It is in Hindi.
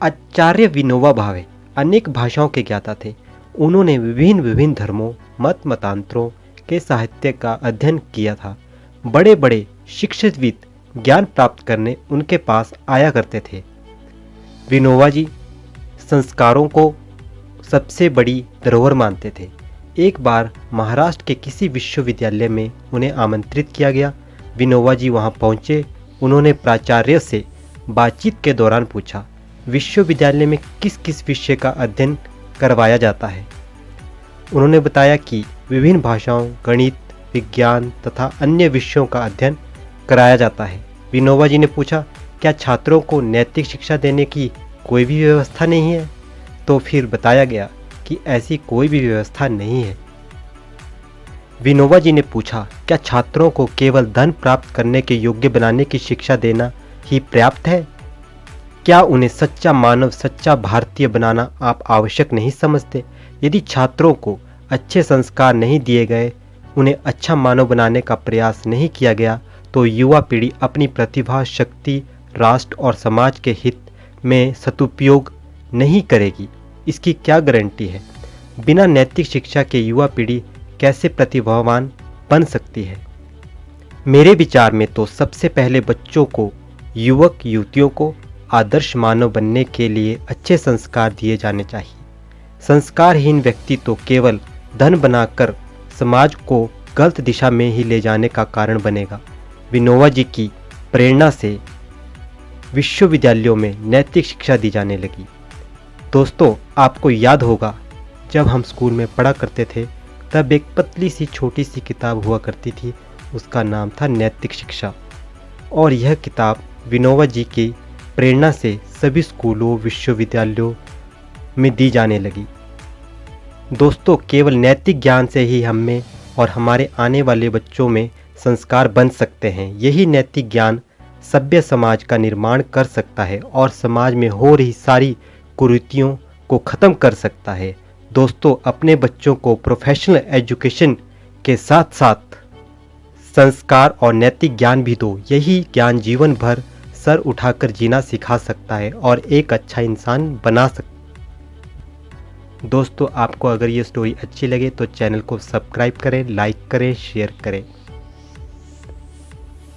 आचार्य विनोबा भावे अनेक भाषाओं के ज्ञाता थे। उन्होंने विभिन्न विभिन्न धर्मों मतांतरों के साहित्य का अध्ययन किया था। बड़े बड़े शिक्षितविद ज्ञान प्राप्त करने उनके पास आया करते थे। विनोबा जी संस्कारों को सबसे बड़ी धरोहर मानते थे। एक बार महाराष्ट्र के किसी विश्वविद्यालय में उन्हें आमंत्रित किया गया। विनोबा जी वहां पहुंचे। उन्होंने प्राचार्य से बातचीत के दौरान पूछा, विश्वविद्यालय में किस किस विषय का अध्ययन करवाया जाता है। उन्होंने बताया कि विभिन्न भाषाओं, गणित, विज्ञान तथा अन्य विषयों का अध्ययन कराया जाता है। विनोबा जी ने पूछा, क्या छात्रों को नैतिक शिक्षा देने की कोई भी व्यवस्था नहीं है? तो फिर बताया गया कि ऐसी कोई भी व्यवस्था नहीं है। विनोबा जी ने पूछा, क्या छात्रों को केवल धन प्राप्त करने के योग्य बनाने की शिक्षा देना ही पर्याप्त है? क्या उन्हें सच्चा मानव, सच्चा भारतीय बनाना आप आवश्यक नहीं समझते? यदि छात्रों को अच्छे संस्कार नहीं दिए गए, उन्हें अच्छा मानव बनाने का प्रयास नहीं किया गया, तो युवा पीढ़ी अपनी प्रतिभा, शक्ति, राष्ट्र और समाज के हित में सदुपयोग नहीं करेगी। इसकी क्या गारंटी है? बिना नैतिक शिक्षा के युवा पीढ़ी कैसे प्रतिभावान बन सकती है? मेरे विचार में तो सबसे पहले बच्चों को, युवक युवतियों को आदर्श मानव बनने के लिए अच्छे संस्कार दिए जाने चाहिए। संस्कारहीन व्यक्ति तो केवल धन बनाकर समाज को गलत दिशा में ही ले जाने का कारण बनेगा। विनोबा जी की प्रेरणा से विश्वविद्यालयों में नैतिक शिक्षा दी जाने लगी। दोस्तों, आपको याद होगा जब हम स्कूल में पढ़ा करते थे तब एक पतली सी छोटी सी किताब हुआ करती थी, उसका नाम था नैतिक शिक्षा। और यह किताब विनोबा जी की प्रेरणा से सभी स्कूलों, विश्वविद्यालयों में दी जाने लगी। दोस्तों, केवल नैतिक ज्ञान से ही हम में और हमारे आने वाले बच्चों में संस्कार बन सकते हैं। यही नैतिक ज्ञान सभ्य समाज का निर्माण कर सकता है और समाज में हो रही सारी कुरीतियों को ख़त्म कर सकता है। दोस्तों, अपने बच्चों को प्रोफेशनल एजुकेशन के साथ साथ संस्कार और नैतिक ज्ञान भी दो। यही ज्ञान जीवन भर सर उठाकर जीना सिखा सकता है और एक अच्छा इंसान बना सकता है। दोस्तों, आपको अगर ये स्टोरी अच्छी लगे तो चैनल को सब्सक्राइब करें, लाइक करें, शेयर करें।